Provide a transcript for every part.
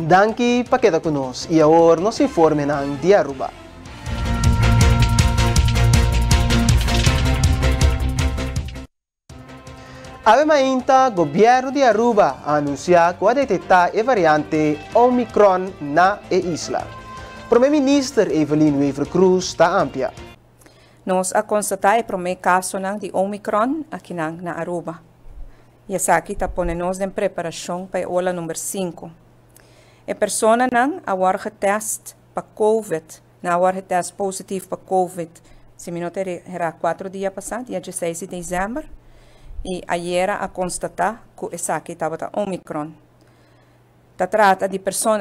Danke para quedar conosco e agora nos informe ng di Aruba. Ave mainta, governo de Aruba anuncia que vai detectar a variante Omicron na isla. Primeiro-Ministro Evelyn Weaver Cruz está amplia. Nós a constatar o primeiro caso de Omicron aqui na Aruba. E essa aqui está ponendo em preparação para a aula número 5. A pessoa não agora teste para COVID, não agora teste positivo para COVID. Se me notar, era 4 dias passados, dia 16 de dezembro. E ayer a constatar que essa aqui estava Omicron. Se trata de pessoas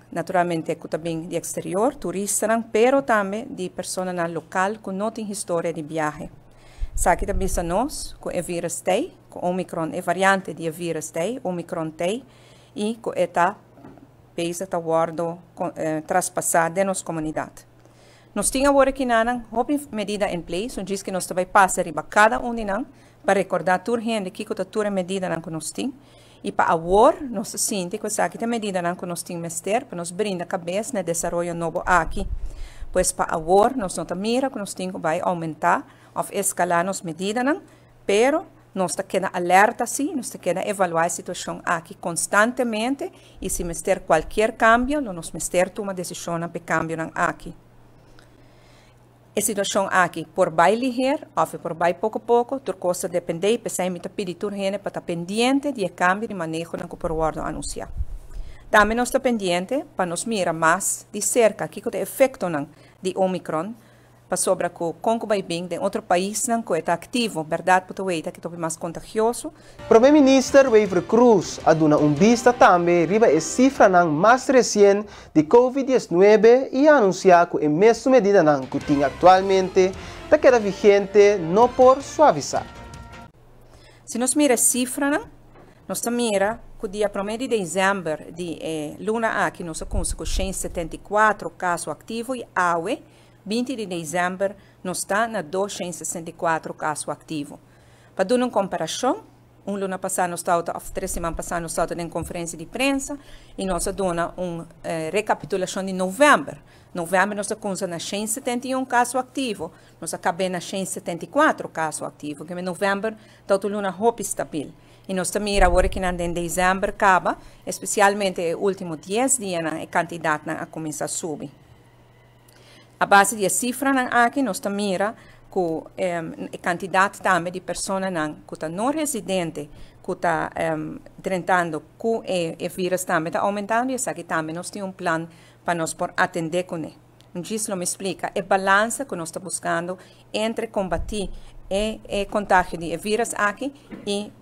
naturalmente que também de exterior, turistas, pero também de pessoas local que não têm história de viagem. Essa aqui também é nós, que o vírus tem, que Omicron é variante de vírus tem, Omicron tem, e que está pesa guardo traspassar de nossa comunidade. Nós temos agora aqui uma medida em place, onde diz que nós também passamos para cada um de nós, para recordar toda a gente que toda a medida que nós temos, e para agora nós sentimos que essa aqui é a medida que nós temos para nos brindar a cabeça no desenvolvimento novo aqui. Pois para agora nós não mira que nós temos que vai aumentar ou escalar nossas medidas, pero nós queremos alerta sim, nós queremos evaluar a situação aqui constantemente e se ter qualquer cambio, nós temos tomar decisão para cambio aqui. A situação aqui, por vai ligeiro, ou por vai pouco a pouco, por coisa depender, pensar me pedir por gente para estar pendiente de cambio de manejo que por guardo anunciar. Também nós estamos pendiente para nos mirar mais de cerca aqui com o efeito de Omicron, para sobre que como vai bem de outro país que está ativo, verdade, para o que é mais contagioso. Primeiro-Ministro Weaver Cruz aduna vista também riba a cifra mais recente de COVID-19 e anunciar que a mesma medida que tem atualmente está queda vigente não por suavizar. Se nós miramos a cifra, nós miramos que o dia 1 de dezembro de luna aqui nós conseguimos 174 casos ativos e AUE, 20 de dezembro, nós estamos na 264 casos ativos. Para dar uma comparação, luna passada, nós estávamos, 3 semanas passadas, nós estávamos em conferência de imprensa e nós damos uma recapitulação de novembro. Novembro, nós estamos na 171 casos ativos, nós acabamos na 174 casos ativos, que em novembro, está luna roupa estável. E nós também agora que em dezembro acaba, especialmente os últimos 10 dias, a quantidade a começar a subir. A base de cifra aqui, nós miramos que a quantidade também de pessoas que estão não residentes, que estão tratando com o vírus também está aumentando, e aqui também nós temos plano para nós atender com ele. Isso me explica a balança que nós estamos buscando entre combater o contágio de vírus aqui e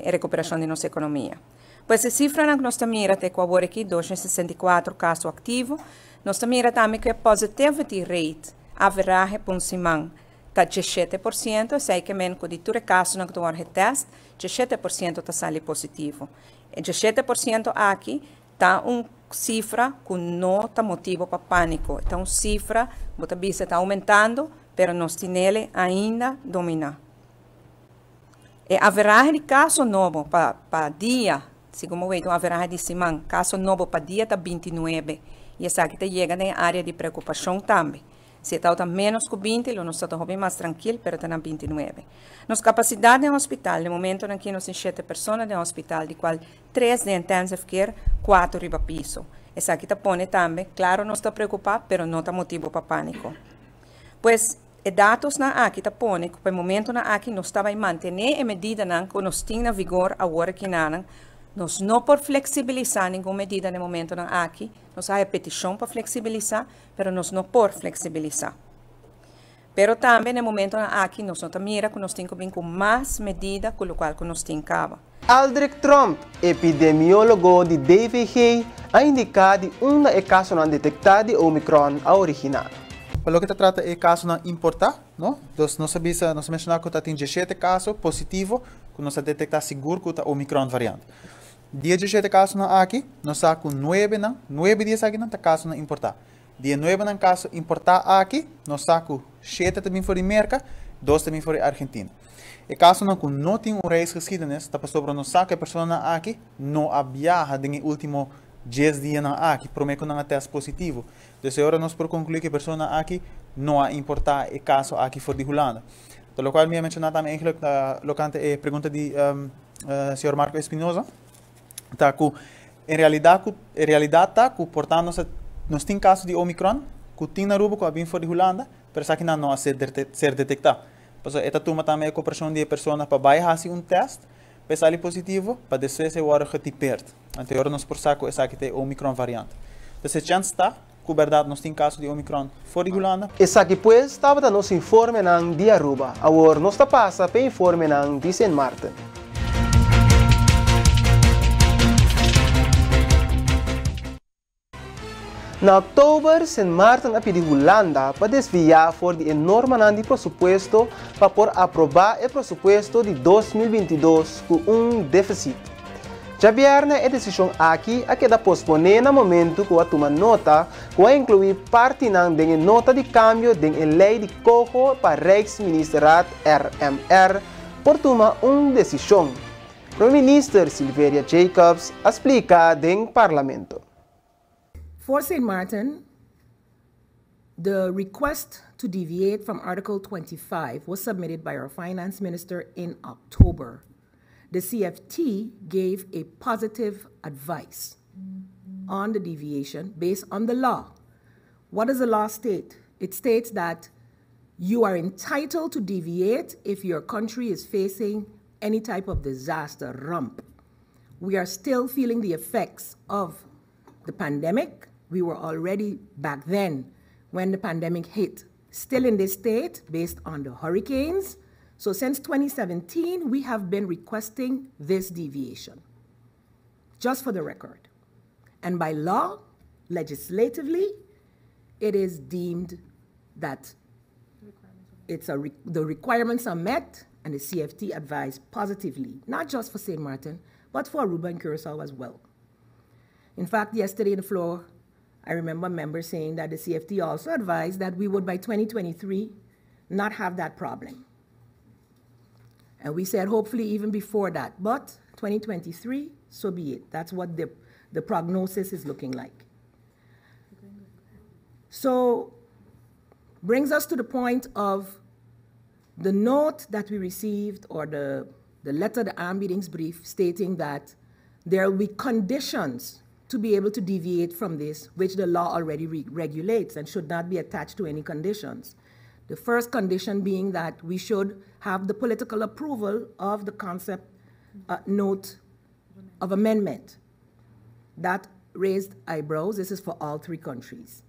a recuperação de nossa economia. Pois a cifra que nós miramos até agora aqui, 264 casos ativos, nós miramos também que a positivity rate, a average por semana, está 17%, sei que menos de todos os casos que estão no teste, 17% está saindo positivo. E 17% aqui está uma cifra que não está motivo para pânico. Então, cifra, a vista está aumentando, mas nós temos ainda dominar. E a average de casos novos para dia, segundo o a average de semana, casos novos para dia está 29. E essa aqui chega na área de preocupação também. Se está menos que 20, nós estamos bem mais tranquilos, mas está na 29. Nossa capacidade no hospital, no momento em que nós temos 7 pessoas no hospital, de qual 3 de intensive care, 4 riba piso. Essa aqui está põe também, claro, nós estamos preocupados, mas não está motivo para pânico. Pois, os dados na aqui está põe, que no momento na aqui nós estamos mantendo a medida que nós temos na vigor agora que nós não por flexibilizar nenhuma medida no momento aqui, nós há petição para flexibilizar, mas nós não por flexibilizar. Pero também no momento aqui nós não mira que nós temos que vir com mais medidas com o qual nós temos cava. Aldrich Trump, epidemiólogo de DVG, ha indicado que um caso não detectado de Omicron original. Para o que se trata de caso não importar, não? Então, nós mencionamos que tem 17 casos positivos, que nós detectamos seguro que é Omicron variante. Dia 17 casos aqui, nós sacamos 9 dias aqui não caso não importar. Dia 9 não caso importar aqui, nós sacamos 7 também for de América, 2 também for de Argentina. E caso não tem um reis residentes, está sobre nós saca a pessoa aqui não viaja nos últimos 10 dias na aqui, promete que teste positivo. Então, agora nós por concluir que a pessoa aqui não há importar o caso aqui fora de Holanda. Então, o qual me mencionado também eigenlijk locante a pergunta de senhor Marco Espinosa, tá que em realidade tá que portanto nós tem caso de Omicron, que tem na Aruba, que vem fora de Holanda, mas aqui não ser detectado. Então, esta turma também é a cooperação de pessoa para baixar teste, para sair positivo, para descer se o hora que te perde. Então, agora nós por saco essa aqui tem Omicron variante. Então, se chance está, que verdade nós tem caso de Omicron fora de Holanda. Essa aqui pues estava da nosso informe ng de Aruba. Agora nós passa para informe ng de St. Martin. Na outubro, St. Martin a pedir Holanda para desviar for de enorme de pressuposto para por aprovar o pressuposto de 2022 com déficit. Já viernes a decisão aqui a queda posponer no momento que a tomar nota que a incluir parte da nota de câmbio da lei de cojo para Rijksministeriat RMR por tomar decisão. Primeiro-Ministro Silveria Jacobs explica no Parlamento. For St. Martin, the request to deviate from Article 25 was submitted by our Finance Minister in October. The CFT gave a positive advice on the deviation based on the law. What does the law state? It states that you are entitled to deviate if your country is facing any type of disaster, rump. We are still feeling the effects of the pandemic. We were already back then when the pandemic hit, still in this state based on the hurricanes. So since 2017, we have been requesting this deviation, just for the record. And by law, legislatively, it is deemed that the requirements are met, and the CFT advised positively, not just for St. Martin, but for Aruba and Curacao as well. In fact, yesterday on the floor, I remember members saying that the CFT also advised that we would, by 2023, not have that problem. And we said, hopefully, even before that. But 2023, so be it. That's what the prognosis is looking like. So, brings us to the point of the note that we received, or the letter, the aanbiedingsbrief, stating that there will be conditions to be able to deviate from this, which the law already regulates and should not be attached to any conditions. The first condition being that we should have the political approval of the concept note of amendment. That raised eyebrows. This is for all three countries.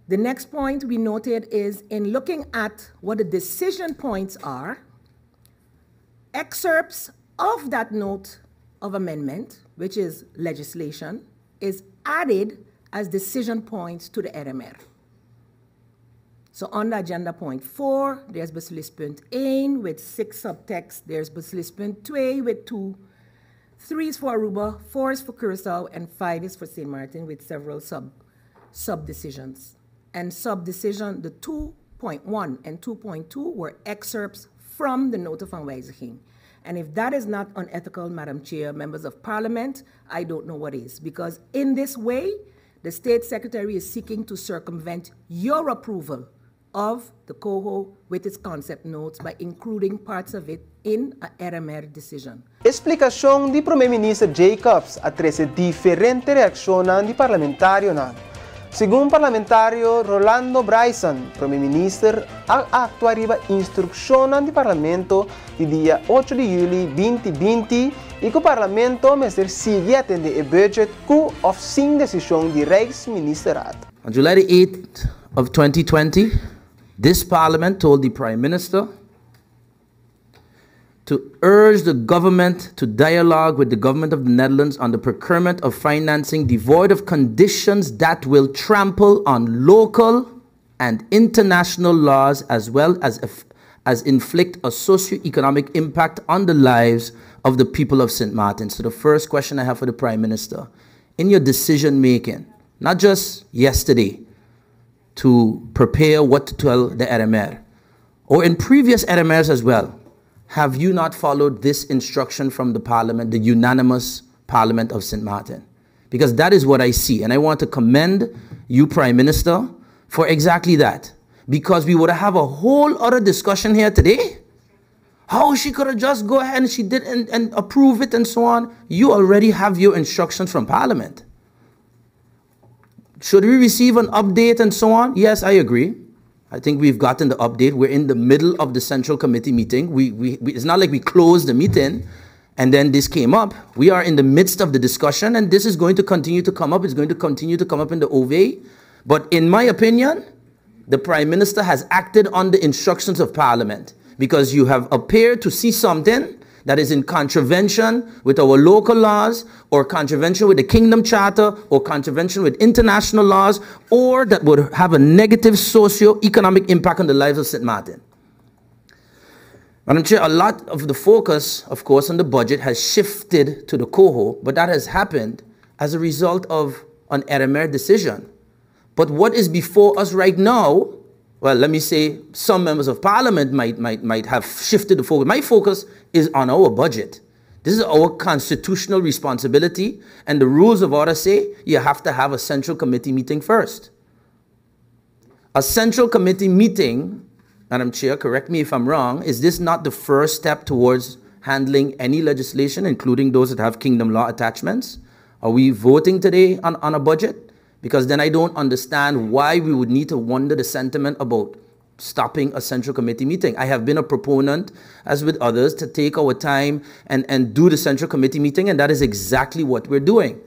The next point we noted is in looking at what the decision points are, excerpts of that note of amendment, which is legislation, is added as decision points to the RMR. So on the agenda point 4, there's beslispunt 1 with 6 subtexts. There's beslispunt 2 with 2. 3 is for Aruba, 4 is for Curacao, and 5 is for St. Martin with several sub-decisions. And sub-decision, the 2.1 and 2.2 were excerpts from the note of aanwijziging. And if that is not unethical, Madam Chair, members of Parliament, I don't know what is. Because in this way, the State Secretary is seeking to circumvent your approval of the COHO with its concept notes by including parts of it in a RMR decision. Explicação de Primeiro-Ministro Jacobs a 13 diferentes reações de parlamentário. Segundo parlamentário Rolando Bryson, Primeiro-Ministro actuariva instrução do Parlamento de dia 8 de julho 2020 e que o Parlamento mestre sigue a atender o budget com ou sem decisão de Rijksministeriat. On July 8th of 2020, this Parliament told the Prime Minister to urge the government to dialogue with the government of the Netherlands on the procurement of financing devoid of conditions that will trample on local and international laws as well as inflict a socio-economic impact on the lives of the people of St. Martin. So the first question I have for the Prime Minister, in your decision making, not just yesterday to prepare what to tell the RMR, or in previous RMRs as well, have you not followed this instruction from the Parliament, the unanimous Parliament of St. Martin? because that is what I see. And I want to commend you, Prime Minister, for exactly that. Because we would have a whole other discussion here today. How she could have just go ahead and she did and approve it and so on. You already have your instructions from Parliament. Should we receive an update and so on? Yes, I agree. I think we've gotten the update. We're in the middle of the Central Committee meeting. It's not like we closed the meeting and then this came up. We are in the midst of the discussion, and this is going to continue to come up. It's going to continue to come up in the OVA. But in my opinion, the Prime Minister has acted on the instructions of Parliament, because you have appeared to see something that is in contravention with our local laws, or contravention with the Kingdom Charter, or contravention with international laws, or that would have a negative socio-economic impact on the lives of St. Martin. Madam Chair, a lot of the focus, of course, on the budget has shifted to the cohort, but that has happened as a result of an Eremer decision. But what is before us right now, well, let me say some members of Parliament might have shifted the focus. My focus is on our budget. This is our constitutional responsibility, and the rules of order say you have to have a Central Committee meeting first. A Central Committee meeting, Madam Chair, correct me if I'm wrong, is this not the first step towards handling any legislation, including those that have kingdom law attachments? Are we voting today on a budget? Because then I don't understand why we would need to wonder the sentiment about stopping a Central Committee meeting. I have been a proponent, as with others, to take our time and do the Central Committee meeting, and that is exactly what we're doing.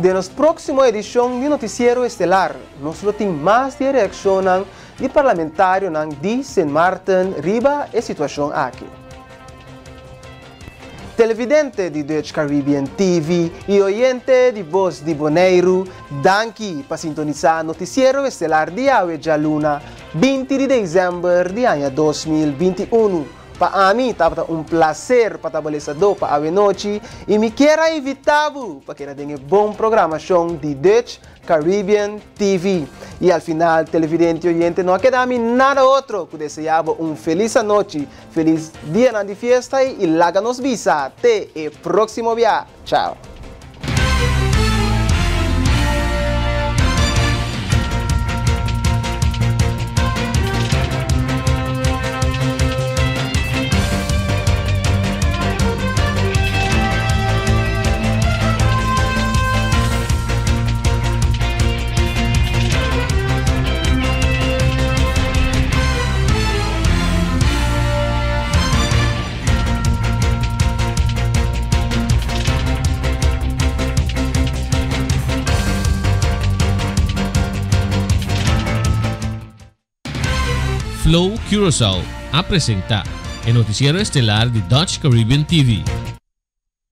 De nos próxima edición de Noticiero Estelar, nos tem mais de reação de parlamentário de St. Martin riba a situação aqui. Televidente de Dutch Caribbean TV e oyente de Voz de Bonaire, danke para sintonizar Noticiero Estelar de Awe Jaluna, 20 de dezembro de ano 2021. Para mim, estava um prazer para trabalhar para a noite e me quero invitar-vos para que tenha bom programação de Dutch Caribbean TV. E ao final, televidente e oyente, não queda nada outro que desejar feliz noite, feliz dia de festa e larga nos visa. Até o próximo dia. Tchau. Flow Curaçao apresenta el noticiero estelar de Dutch Caribbean TV.